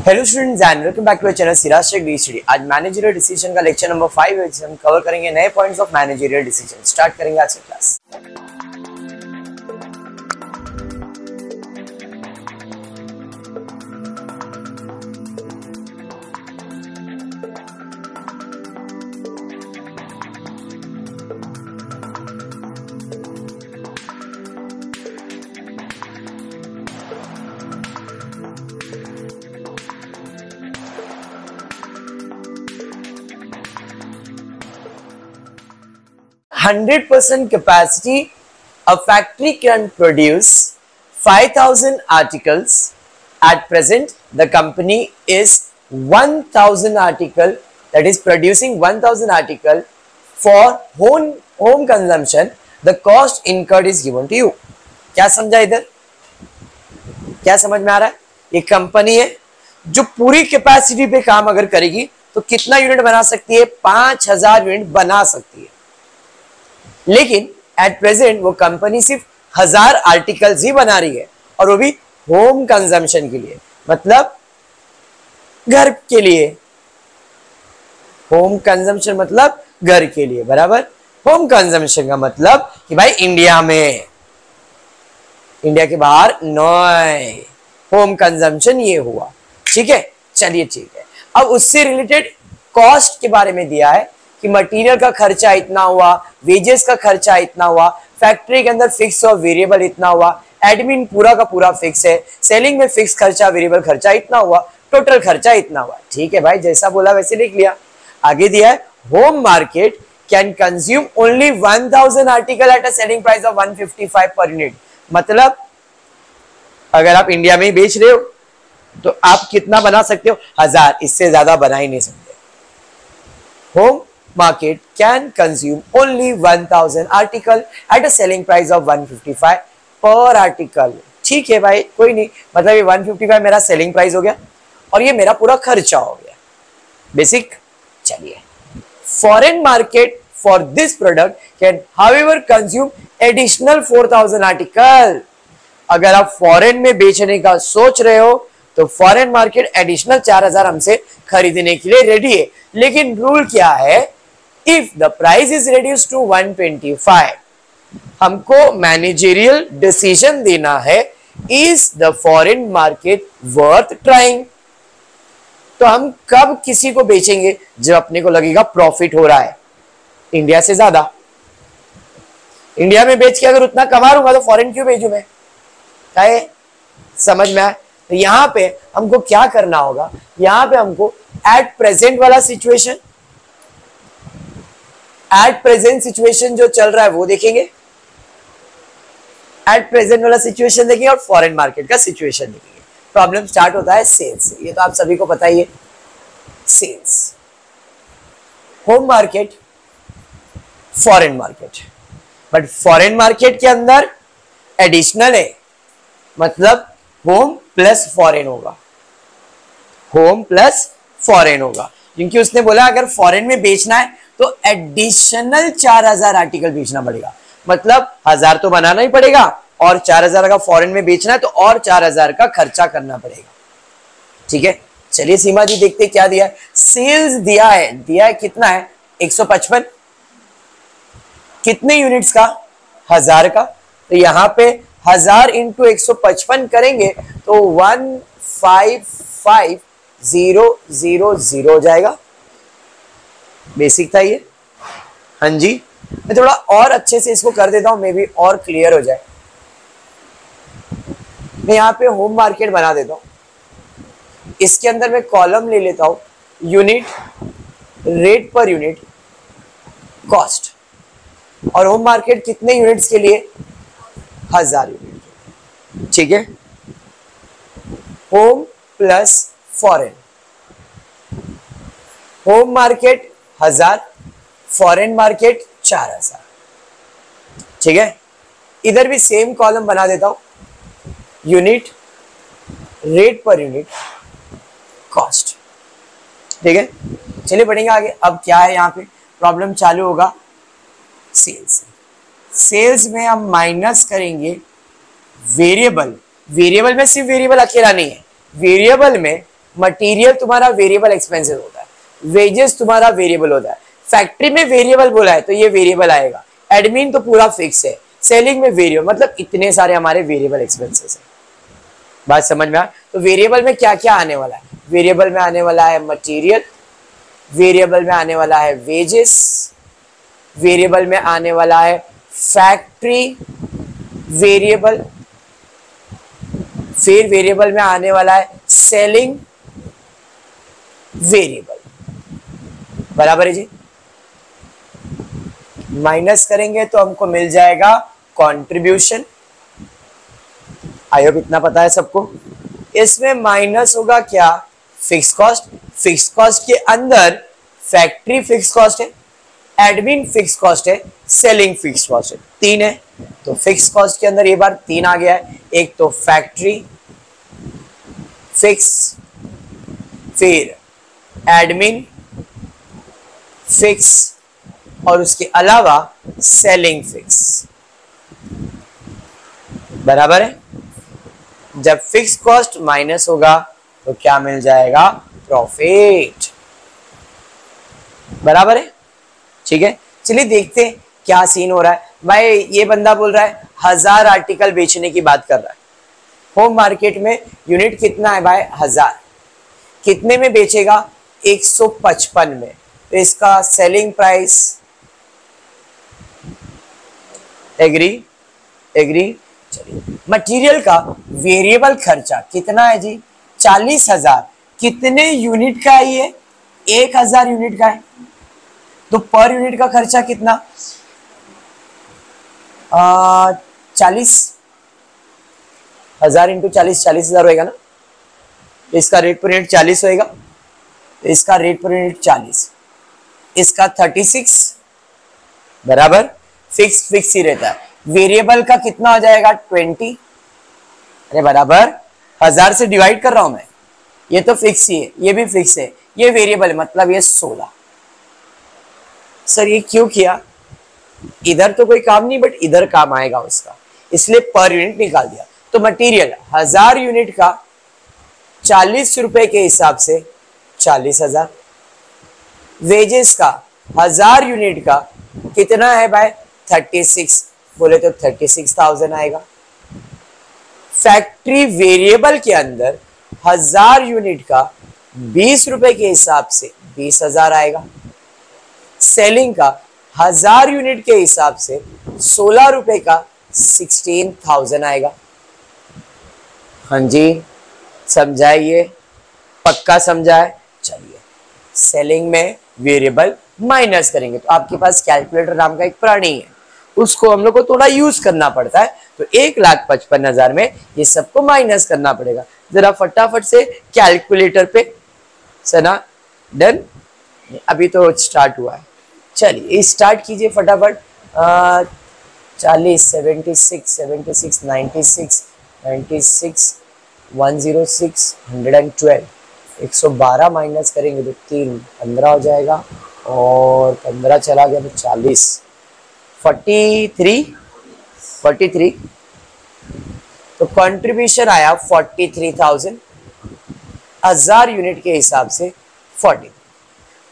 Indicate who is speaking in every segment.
Speaker 1: Hello students and welcome back to channel Siraj Shaikh DCD. आज managerial decision का lecture number 5 है, जिसमें हम कवर करेंगे नए points of managerial decision. Start करेंगे आज की class. Hundred percent capacity, a factory can produce 5,000 articles. At present, the company is 1,000 article, that is producing 1,000 article for home consumption. The cost incurred is given to you. क्या समझा इधर? क्या समझ में आ रहा है? ये कंपनी है जो पूरी कैपेसिटी पे काम अगर करेगी तो कितना यूनिट बना सकती है? 5,000 यूनिट बना सकती है। लेकिन एट प्रेजेंट वो कंपनी सिर्फ 1,000 आर्टिकल्स ही बना रही है, और वो भी होम कंजम्पशन के लिए, मतलब घर के लिए। होम कंजम्पशन मतलब घर के लिए, बराबर। होम कंजम्पशन का मतलब कि भाई इंडिया में, इंडिया के बाहर नॉय। होम कंजम्पशन ये हुआ, ठीक है। चलिए ठीक है, अब उससे रिलेटेड कॉस्ट के बारे में दिया है कि मटेरियल का खर्चा इतना हुआ, वेजेस का खर्चा इतना हुआ, फैक्ट्री के अंदर फिक्स और वेरिएबल इतना हुआ, एडमिन पूरा का पूरा फिक्स है, सेलिंग में फिक्स खर्चा, वेरिएबल खर्चा इतना हुआ, टोटल खर्चा इतना हुआ। ठीक है भाई, जैसा बोला वैसे लिख लिया। आगे दिया है home market can consume only 1,000 article at a selling price of 155 per unit. मतलब अगर आप इंडिया में ही बेच रहे हो तो आप कितना बना सकते हो? 1,000, इससे ज्यादा बना ही नहीं सकते। Home market can consume only 1,000 article at a selling price of 155 per article। ठीक है भाई, कोई नहीं, मतलब ये 155 मेरा सेलिंग प्राइस हो गया और ये मेरा पूरा खर्चा हो गया, बेसिक। चलिए, foreign market for this product can however consume additional 4,000 article. अगर आप फॉरेन में बेचने का सोच रहे हो तो फॉरेन मार्केट एडिशनल 4,000 हमसे खरीदने के लिए रेडी है। लेकिन रूल क्या है? If the price is reduced to 125, हमको मैनेजरियल डिसीजन देना है, is the foreign market worth trying? तो हम कब किसी को बेचेंगे? जब अपने को लगेगा प्रॉफिट हो रहा है इंडिया से ज्यादा। इंडिया में बेच के अगर उतना कमा लूंगा तो फॉरेन क्यों भेजू मैं? क्या है? समझ में आया? तो यहां पे हमको क्या करना होगा? यहां पे हमको एट प्रेजेंट वाला सिचुएशन, एट प्रेजेंट सिचुएशन जो चल रहा है वो देखेंगे, एट प्रेजेंट वाला सिचुएशन देखेंगे और फॉरेन मार्केट का सिचुएशन देखेंगे। प्रॉब्लम स्टार्ट होता है सेल्स से, ये तो आप सभी को पता ही है। Sales, home market, foreign market, but foreign market के अंदर एडिशनल है, मतलब होम प्लस फॉरेन होगा। होम प्लस फॉरेन होगा, क्योंकि उसने बोला अगर फॉरेन में बेचना है तो एडिशनल 4,000 आर्टिकल बेचना पड़ेगा। मतलब 1,000 तो बनाना ही पड़ेगा, और 4,000 का फॉरेन में बेचना है तो और 4,000 का खर्चा करना पड़ेगा। ठीक है, चलिए सीमा जी देखते क्या दिया है। सेल्स दिया है कितना है? 155। कितने यूनिट्स का? 1,000 का। तो यहां पे 1,000 इंटू 155 करेंगे तो 155,000 हो जाएगा। बेसिक था ये। हाँ जी, मैं थोड़ा और अच्छे से इसको कर देता हूं, मे बी और क्लियर हो जाए। मैं यहाँ पे होम मार्केट बना देता हूं, इसके अंदर मैं कॉलम ले लेता हूं unit, rate per unit, cost. और होम मार्केट कितने यूनिट्स के लिए? 1,000 यूनिट। ठीक है, home plus foreign. Home market 1,000, foreign market 4,000। ठीक है, इधर भी सेम कॉलम बना देता हूं, unit, rate per unit, cost. ठीक है, चलिए बढ़ेंगे आगे। अब क्या है यहाँ पे? प्रॉब्लम चालू होगा सेल्स। सेल्स में हम माइनस करेंगे वेरिएबल। वेरिएबल में सिर्फ वेरिएबल अकेला नहीं है, वेरिएबल में मटेरियल तुम्हारा वेरिएबल एक्सपेंसेस होता है, वेजेस तुम्हारा वेरिएबल होता है, फैक्ट्री में वेरिएबल बोला है तो ये वेरिएबल आएगा, एडमिन तो पूरा फिक्स है, सेलिंग में वेरिएबल, मतलब इतने सारे हमारे वेरिएबल एक्सपेंसेस है। बात समझ में आया? तो वेरिएबल में क्या क्या आने वाला है? वेरिएबल में आने वाला है मटेरियल, वेरिएबल में आने वाला है वेजेस, वेरिएबल में आने वाला है फैक्ट्री वेरिएबल, फिर वेरिएबल में आने वाला है सेलिंग वेरिएबल। बराबर है जी। माइनस करेंगे तो हमको मिल जाएगा कंट्रीब्यूशन। आई होप इतना पता है सबको। इसमें माइनस होगा क्या? Fix cost. फिक्स कॉस्ट के अंदर फैक्ट्री फिक्स कॉस्ट है, एडमिन फिक्स कॉस्ट है, सेलिंग फिक्स कॉस्ट है, 3 है। तो फिक्स कॉस्ट के अंदर ये बार 3 आ गया है। एक तो फैक्ट्री फिक्स, फिर एडमिन फिक्स, और उसके अलावा सेलिंग फिक्स। बराबर है। जब फिक्स कॉस्ट माइनस होगा तो क्या मिल जाएगा? प्रॉफिट। बराबर है। ठीक है, चलिए देखते हैं क्या सीन हो रहा है। भाई ये बंदा बोल रहा है 1000 आर्टिकल बेचने की बात कर रहा है। होम मार्केट में यूनिट कितना है भाई? 1000। कितने में बेचेगा? 155 में। तो इसका सेलिंग प्राइस, एग्री एग्री। चलिए, मटेरियल का वेरिएबल खर्चा कितना है जी? 40,000। कितने यूनिट का है ये? 1000 यूनिट का है। तो पर यूनिट का खर्चा कितना? 40,000 इंटू 40, 40,000 होएगा ना। इसका रेट पर यूनिट 40 होएगा, इसका रेट पर यूनिट 40, इसका 36। बराबर। फिक्स फिक्स ही रहता है। वेरिएबल का कितना हो जाएगा? 20। अरे बराबर, 1000 से डिवाइड कर रहा हूं मैं। ये तो फिक्स ही है, ये भी फिक्स है, ये वेरिएबल है, मतलब ये 16। सर ये क्यों किया? इधर तो कोई काम नहीं, बट इधर काम आएगा उसका, इसलिए पर यूनिट निकाल दिया। तो मटेरियल 1000 यूनिट का 40 रुपए के हिसाब से 40,000। वेजेस का 1000 यूनिट का कितना है भाई? 36, बोले तो 36,000 आएगा। फैक्ट्री वेरिएबल के अंदर 1000 यूनिट का 20 रुपए के हिसाब से 20,000 आएगा। सेलिंग का 1000 यूनिट के हिसाब से 16 रुपए का 16,000 आएगा। हाँ जी, समझाइए, पक्का समझाए। चलिए, सेलिंग में वेरिएबल माइनस करेंगे तो आपके पास कैलकुलेटर नाम का एक प्राणी है, उसको हम लोग को थोड़ा यूज करना पड़ता है। तो 1,55,000 में ये सबको माइनस करना पड़ेगा। जरा फटाफट से कैलकुलेटर पे सना, डन। अभी तो स्टार्ट हुआ है, चलिए स्टार्ट कीजिए फटाफट। 40, 76, 76, 96, 96, 106, 112, 112 माइनस करेंगे तो 3, 15 हो जाएगा, और 15 चला गया तो 40, 43। तो कंट्रीब्यूशन आया 43,000, 1000 यूनिट के हिसाब से 40।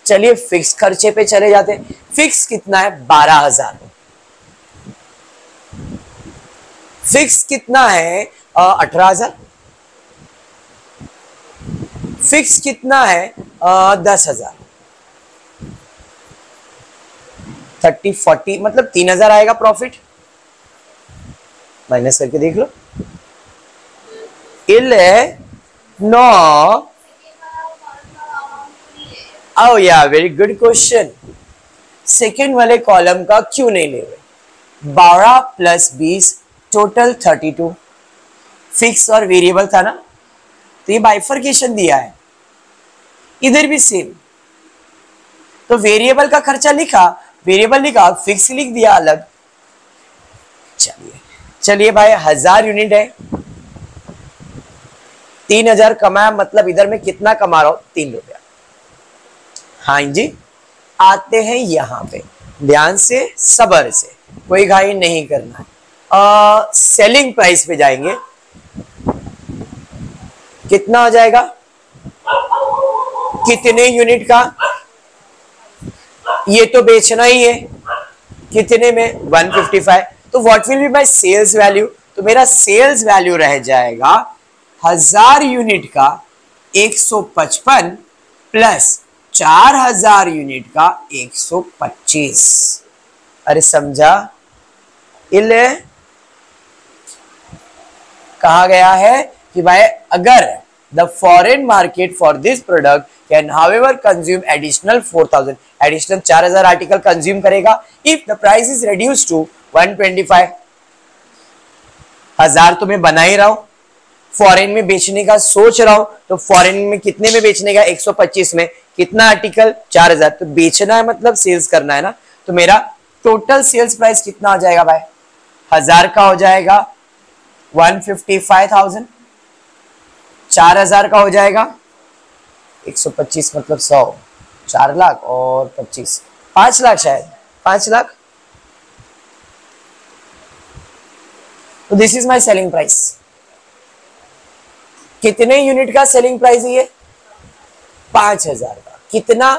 Speaker 1: चलिए फिक्स खर्चे पे चले जाते हैं। फिक्स कितना है? 12,000। फिक्स कितना है? 18,000। फिक्स कितना है? 10,000। 30, 40 मतलब 3,000 आएगा प्रॉफिट। माइनस करके देख लो। 9। Oh yeah, very good question. Second वाले कॉलम का क्यों नहीं ले रहे? 12 + 20 टोटल 32। फिक्स और वेरिएबल था ना, तो ये बाइफर्केशन दिया है। इधर भी सेम, तो वेरिएबल का खर्चा लिखा, वेरिएबल लिखा, फिक्स लिख दिया अलग। चलिए भाई 1000 यूनिट है, 3,000 कमाया, मतलब इधर में कितना कमा रहा हूं? 3 रुपया। हाँ जी, आते हैं यहां पे, ध्यान से सब्र से, कोई घाई नहीं करना है। सेलिंग प्राइस पे जाएंगे, कितना हो जाएगा? कितने यूनिट का, ये तो बेचना ही है, कितने में 155। तो what will be my sales value, तो मेरा सेल्स वैल्यू रह जाएगा 1000 यूनिट का 155 प्लस 4000 यूनिट का 125। अरे समझा, इले कहा गया है कि भाई अगर the foreign market for this product can however consume additional 4000, additional 4000 article consume करेगा if the price is reduce to 125। 1000 तो मैं बना ही रहा हूं, फॉरेन में बेचने का सोच रहा हूं, तो फॉरेन में कितने में बेचने का, 125 में, कितना आर्टिकल 4000, तो बेचना है मतलब सेल्स करना है ना। तो मेरा टोटल सेल्स प्राइस कितना हो जाएगा भाई, 1000 का हो जाएगा 155,000, 4000 का हो जाएगा 125 मतलब 100, 4 लाख और 25, 5 लाख, शायद 5 लाख। तो this is my selling price. कितने यूनिट का सेलिंग प्राइस है ये, 5000 का, कितना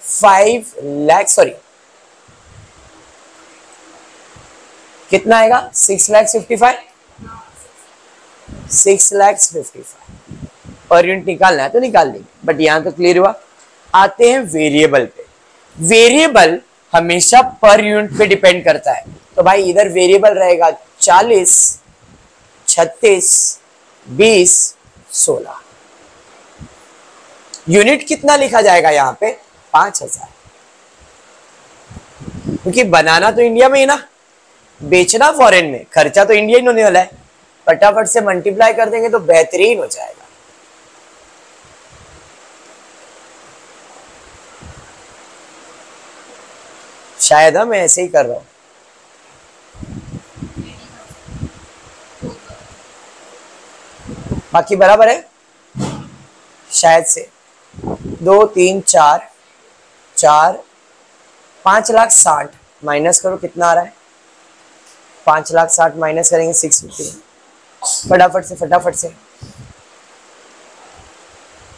Speaker 1: 5 लाख, सॉरी कितना आएगा 6,55,000, 6,55,000 पर यूनिट निकालना है तो निकाल लेंगे, बट यहां तो क्लियर हुआ। आते हैं वेरिएबल पे। वेरिएबल हमेशा पर यूनिट पे डिपेंड करता है, तो भाई इधर वेरिएबल रहेगा 40, 36, 20, 16। यूनिट कितना लिखा जाएगा यहाँ पे, 5000, क्योंकि बनाना तो इंडिया में ही ना, बेचना फॉरेन में, खर्चा तो इंडिया ही होने वाला है। फटाफट से मल्टीप्लाई कर देंगे तो बेहतरीन हो जाएगा। शायद मैं ऐसे ही कर रहा हूं, बाकी बराबर है शायद से। 2 3 4 4 5,60,000 माइनस करो, कितना आ रहा है, 5,60,000 माइनस करेंगे 650। फटाफट से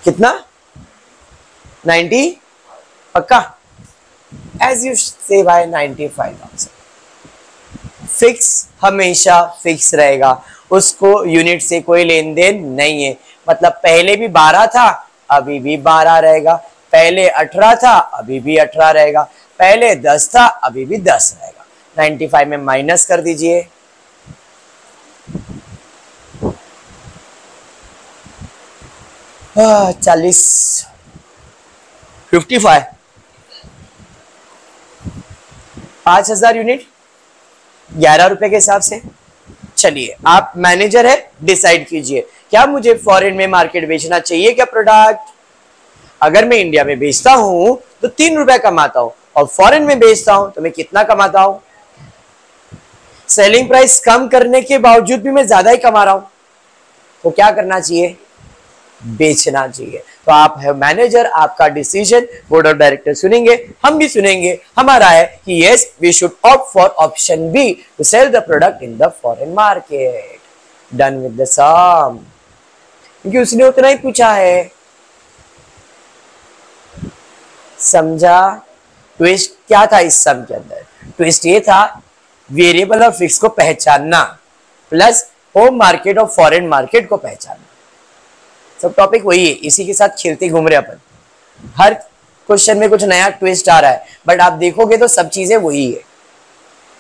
Speaker 1: कितना, 90 पक्का, एज यू से भाई 95,000। फिक्स हमेशा फिक्स रहेगा, उसको यूनिट से कोई लेन देन नहीं है। मतलब पहले भी 12 था, अभी भी 12 रहेगा, पहले 18 था, अभी भी 18 रहेगा, पहले 10 था, अभी भी 10 रहेगा। 95 में माइनस कर दीजिए, हाँ 40, 55, 5,000 यूनिट 11 रुपए के हिसाब से। चलिए आप मैनेजर है, डिसाइड कीजिए क्या मुझे फॉरेन में मार्केट बेचना चाहिए क्या प्रोडक्ट। अगर मैं इंडिया में बेचता हूं तो 3 रुपए कमाता हूं, और फॉरेन में बेचता हूं तो मैं कितना कमाता हूं। सेलिंग प्राइस कम करने के बावजूद भी मैं ज्यादा ही कमा रहा हूं, तो क्या करना चाहिए, बेचना चाहिए। तो आप है मैनेजर, आपका डिसीजन बोर्ड ऑफ डायरेक्टर सुनेंगे, हम भी सुनेंगे। हमारा है कि yes we should opt for option B to sell the product in the foreign market. Done with the sum, क्योंकि उसने उतना ही पूछा है। समझा ट्विस्ट क्या था इस सम के अंदर? ट्विस्ट ये था वेरिएबल और फिक्स को पहचानना प्लस होम मार्केट और फॉरेन मार्केट को पहचानना। सब टॉपिक वही है, इसी के साथ खेलते घूम रहे अपन। हर क्वेश्चन में कुछ नया ट्विस्ट आ रहा है, बट आप देखोगे तो सब चीजें वही है।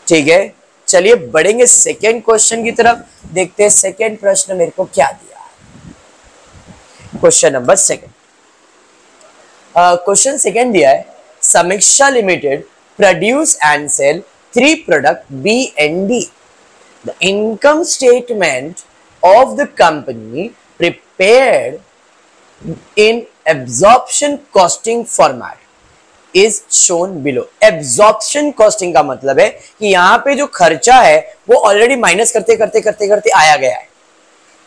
Speaker 1: ठीक है, चलिए बढ़ेंगे सेकेंड क्वेश्चन की तरफ। देखते हैं सेकेंड प्रश्न मेरे को क्या दिया। Question number second, question second दिया है, Samiksha limited produce and sell 3 product B and D. The income statement of the company prepared in absorption costing format is shown below। absorption costing का मतलब है कि यहां पे जो खर्चा है वो ऑलरेडी माइनस करते करते आया गया है।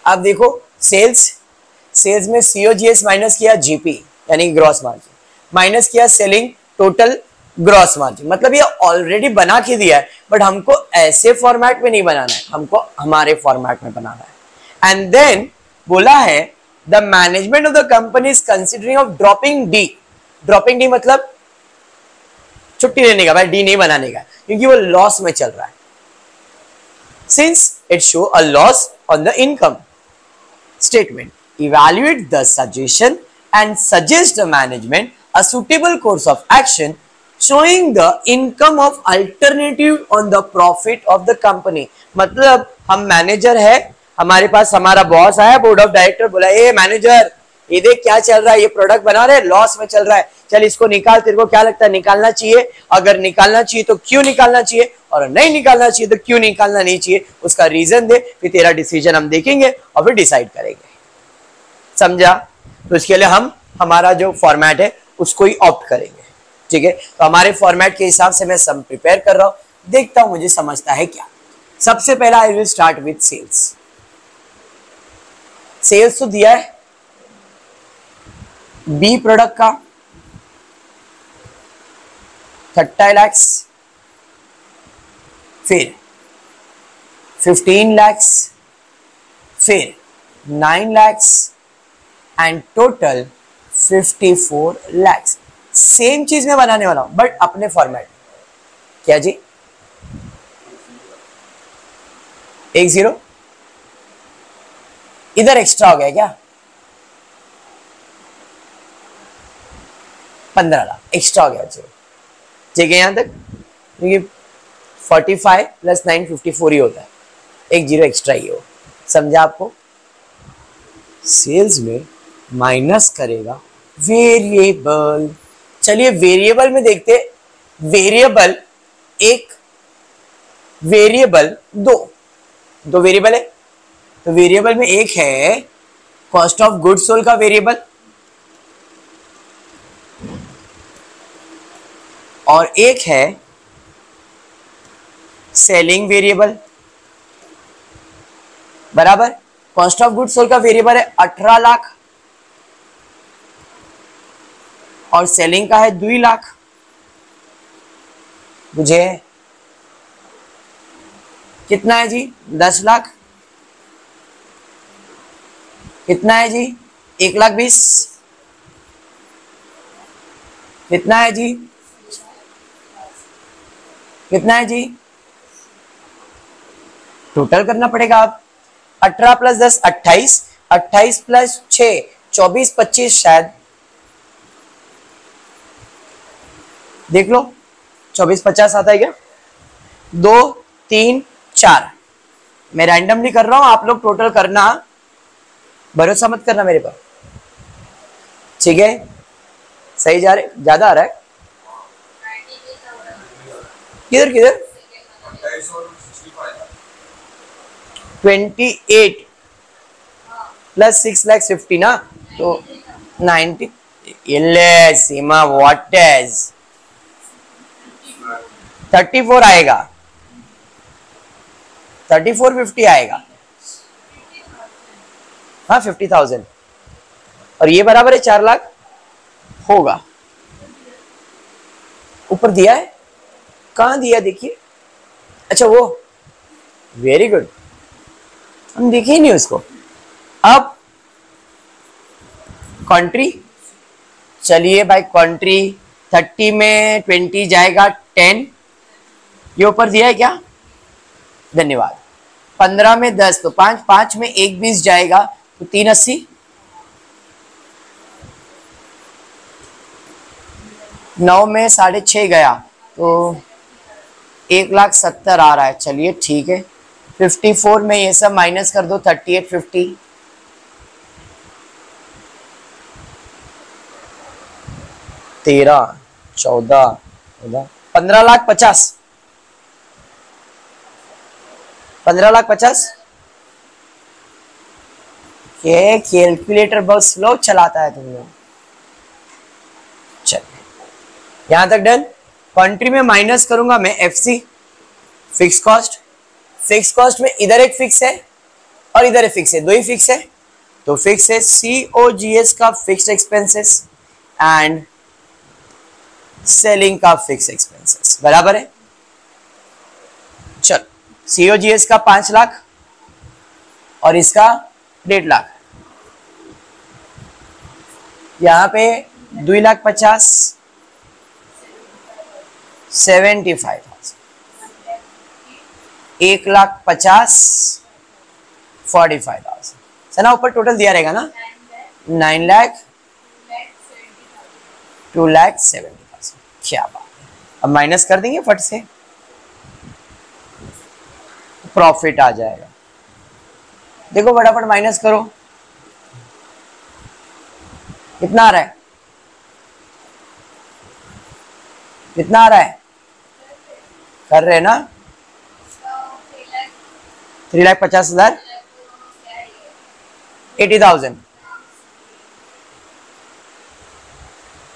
Speaker 1: आप देखो सेल्स में सीओजीएस माइनस किया, जीपी यानी ग्रॉस मार्जिन माइनस किया, सेलिंग टोटल ग्रॉस मार्जिन, मतलब ये ऑलरेडी बना के दिया है, बट हमको ऐसे फॉर्मेट में नहीं बनाना है, हमको हमारे फॉर्मेट में बनाना है। एंड देन बोला है the management of the company is considering of dropping D. Dropping D मतलब छुट्टी लेने का, भाई डी नहीं बनाने का, क्योंकि वो लॉस में चल रहा है। Since it show a loss on the income statement, evaluate the suggestion and suggest the management a suitable course of action showing the income of alternative on the profit of the company। मतलब हम manager है, हमारे पास हमारा boss आया, board of director बोला, a manager ये देख क्या चल रहा है, ये प्रोडक्ट बना रहे, लॉस में चल रहा है, चल इसको निकाल, तेरे को क्या लगता है निकालना चाहिए? अगर निकालना चाहिए तो क्यों निकालना चाहिए, और नहीं निकालना चाहिए तो क्यों निकालना नहीं चाहिए, उसका रीजन दे, फिर तेरा डिसीजन हम देखेंगे और फिर डिसाइड करेंगे। समझा? तो इसके लिए हम हमारा जो फॉर्मेट है उसको ही ऑप्ट करेंगे। ठीक है, तो हमारे फॉर्मेट के हिसाब से मैं सम प्रिपेयर कर रहा हूं, देखता हूं मुझे समझता है क्या। सबसे पहला I will start with sales. Sales तो दिया है बी प्रोडक्ट का 30 लाख, फिर 15 लाख, फिर 9 lakh and total 54 lakh. Same चीज में बनाने वाला हूं बट अपने फॉर्मेट। क्या जी? 10 इधर एक्स्ट्रा हो गया क्या? 15 लाख एक्स्ट्रा हो गया जी। ठीक है, यहां तक, क्योंकि 45 प्लस 9 54 ही होता है, एक जीरो एक्स्ट्रा ही हो। समझा आपको? सेल्स में माइनस करेगा वेरिएबल। चलिए वेरिएबल में देखते, वेरिएबल एक, वेरिएबल दो वेरिएबल है, तो वेरिएबल में एक है कॉस्ट ऑफ गुड्स सोल्ड का वेरिएबल, और एक है सेलिंग वेरिएबल। बराबर, कॉस्ट ऑफ गुड्स सोल्ड का वेरिएबल है 18 लाख और सेलिंग का है 2 लाख। मुझे कितना है जी? 10 लाख। कितना है जी? 1,20,000। कितना है जी? कितना है जी? टोटल करना पड़ेगा आप। 18 प्लस 10 28, 28 प्लस 6 24, 25 शायद, देख लो 24 50 आता है क्या? 2 3 4, मैं रैंडमली कर रहा हूं, आप लोग टोटल करना, भरोसा मत करना मेरे पर। ठीक है, सही जा रहे? ज्यादा आ रहा है? किधर किधर? 28 प्लस 6,50,000 ना, तो 90। सीमा व्हाट इज 34 आएगा, 3450 आएगा। हाँ 50,000, और ये बराबर है 4 लाख होगा। ऊपर दिया है, कहां दिया देखिए? अच्छा वो, वेरी गुड, हम देखे ही नहीं उसको। अब कंट्री, चलिए भाई कंट्री 30 में 20 जाएगा 10, ये ऊपर दिया है क्या? धन्यवाद। 15 में 10 तो 5, 5 में 1 20 जाएगा तो 380, 9 में 6.5 गया तो 1,70,000 आ रहा है। चलिए ठीक है, 54 में ये सब माइनस कर दो, 3850, 13 14 15,50,000, 15,50,000। ये कैलकुलेटर बहुत स्लो चलाता है तुम लोग। चलिए यहां तक डन। कंट्री में माइनस करूंगा मैं FC, fix cost. Fix cost में इधर एक फिक्स है और इधर एक फिक्स है, दो ही फिक्स है, तो फिक्स है COGS का फिक्स्ड एक्सपेंसेस एंड सेलिंग का फिक्स एक्सपेंसेस। बराबर है? चलो COGS का 5 लाख और इसका 1.5 लाख, यहाँ पे 2,50,000 75,000, 1,50,000 45,000 है ना। ऊपर टोटल दिया रहेगा ना 9 लाख 2,70,000। क्या बात है। अब माइनस कर देंगे फट से, प्रॉफिट आ जाएगा। देखो फटाफट माइनस करो, कितना आ रहा है, कितना आ रहा है, कर रहे हैं ना 3,50,000 80,000।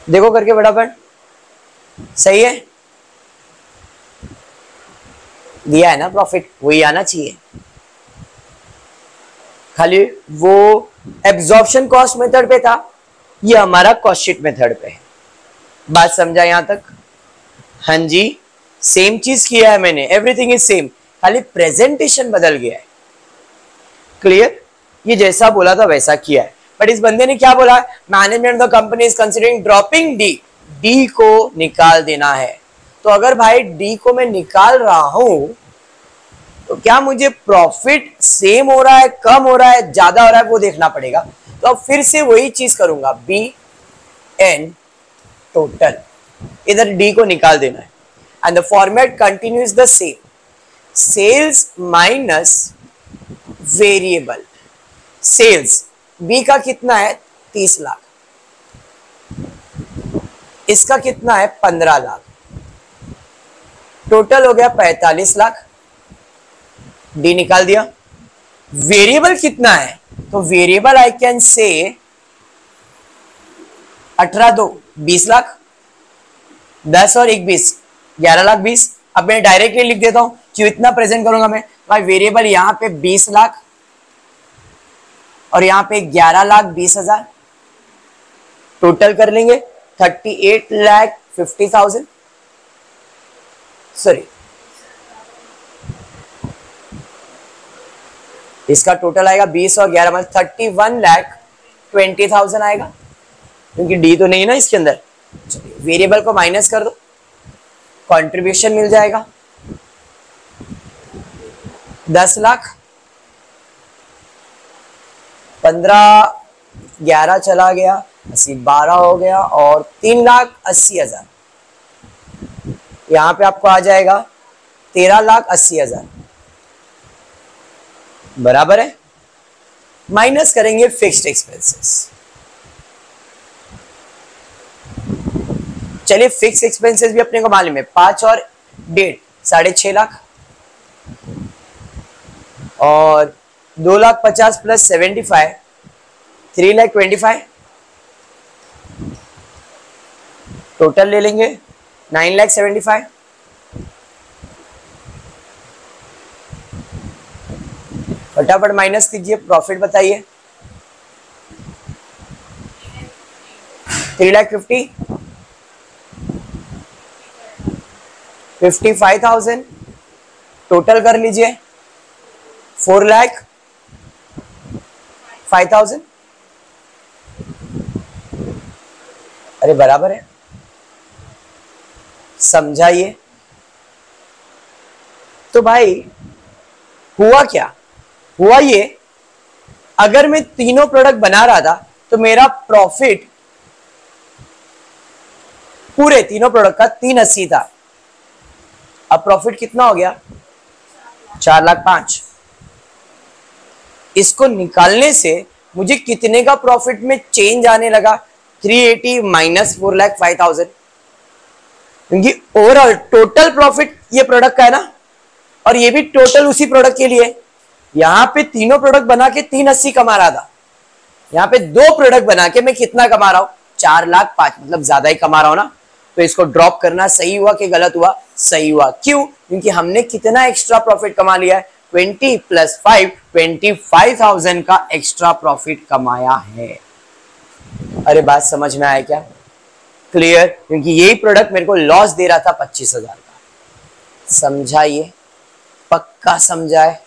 Speaker 1: देखो करके फटाफट, सही है, दिया है ना प्रॉफिट, वही आना चाहिए। खाली वो एब्जॉर्प्शन कॉस्ट मेथड पे था, ये हमारा कॉस्ट शीट मेथड पे है। बात समझा यहां तक? हाँ जी, सेम चीज किया है मैंने, एवरीथिंग इज सेम, खाली प्रेजेंटेशन बदल गया है। क्लियर? ये जैसा बोला था वैसा किया है। बट इस बंदे ने क्या बोला, management of the company is considering dropping D, D को निकाल देना है। तो अगर भाई डी को मैं निकाल रहा हूं तो क्या मुझे प्रॉफिट सेम हो रहा है, कम हो रहा है, ज्यादा हो रहा है, वो देखना पड़ेगा। तो अब फिर से वही चीज करूंगा, बी एन टोटल, इधर डी को निकाल देना है and the format continues the same, sales minus variable. Sales B का कितना है 30 लाख, इसका कितना है 15 लाख, टोटल हो गया 45 लाख। डी निकाल दिया। वेरिएबल कितना है, तो variable I can say 18 2 20 lakh, 10 और 1 20 11 लाख 20। अब मैं डायरेक्टली लिख देता हूं क्यों, इतना प्रेजेंट करूंगा मैं भाई। वेरिएबल यहां पे 20 लाख और यहां पे 11,20,000, टोटल कर लेंगे 38,50,000। सॉरी, इसका टोटल आएगा 20 और 11 मतलब 31,20,000 आएगा, क्योंकि डी तो नहीं ना इसके अंदर। चलिए वेरिएबल को माइनस कर दो, कंट्रीब्यूशन मिल जाएगा 10 लाख, 15 11 चला गया 80 12 हो गया और 3,80,000। यहां पे आपको आ जाएगा 13,80,000, बराबर है। माइनस करेंगे फिक्स्ड एक्सपेंसेस। चलिए फिक्स एक्सपेंसेस भी अपने को मालूम है, 5 और 1.5 6.5 लाख और 2,50,000 प्लस 75 3,25,000, टोटल ले लेंगे 9,75,000। फटाफट माइनस कीजिए, प्रॉफिट बताइए। 3,50,000 55,000, टोटल कर लीजिए 4,05,000। अरे बराबर है, समझाइए। तो भाई हुआ क्या, हुआ ये, अगर मैं तीनों प्रोडक्ट बना रहा था तो मेरा प्रॉफिट पूरे तीनों प्रोडक्ट का 380 था। अब प्रॉफिट कितना हो गया 4,05,000। इसको निकालने से मुझे कितने का प्रॉफिट में चेंज आने लगा, 380 माइनस 4,05,000, क्योंकि ओवरऑल टोटल प्रॉफिट ये प्रोडक्ट का है ना, और ये भी टोटल उसी प्रोडक्ट के लिए। यहां पे तीनों प्रोडक्ट बना के 380 कमा रहा था, यहां पे 2 प्रोडक्ट बना के मैं कितना कमा रहा हूं 4,05,000, मतलब ज्यादा ही कमा रहा हूं ना। तो इसको ड्रॉप करना सही हुआ कि गलत हुआ, सही हुआ। क्यों, क्योंकि हमने कितना एक्स्ट्रा प्रॉफिट कमा लिया है, 20 + 5 25,000 का एक्स्ट्रा प्रॉफिट कमाया है। अरे बात समझ में आया क्या? क्लियर? क्योंकि यही प्रोडक्ट मेरे को लॉस दे रहा था 25,000 का। समझाइए, पक्का समझाए,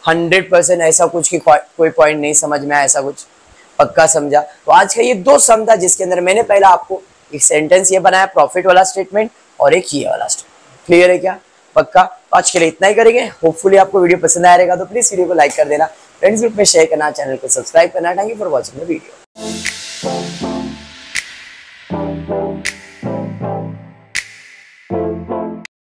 Speaker 1: 100% ऐसा कुछ कि कोई पॉइंट नहीं समझ में आया ऐसा कुछ? पक्का समझा? तो आज का ये 2 सम था जिसके अंदर मैंने पहला आपको एक सेंटेंस ये बनाया प्रॉफिट वाला स्टेटमेंट और एक ये वाला स्टेटमेंट। क्लियर है क्या? पक्का। तो आज के लिए इतना ही करेंगे। होपफुली आपको वीडियो पसंद आया रहेगा तो प्लीज वीडियो को लाइक कर देना, फ्रेंड्स ग्रुप में शेयर करना, चैनल को सब्सक्राइब करना। Thank you for watching the video.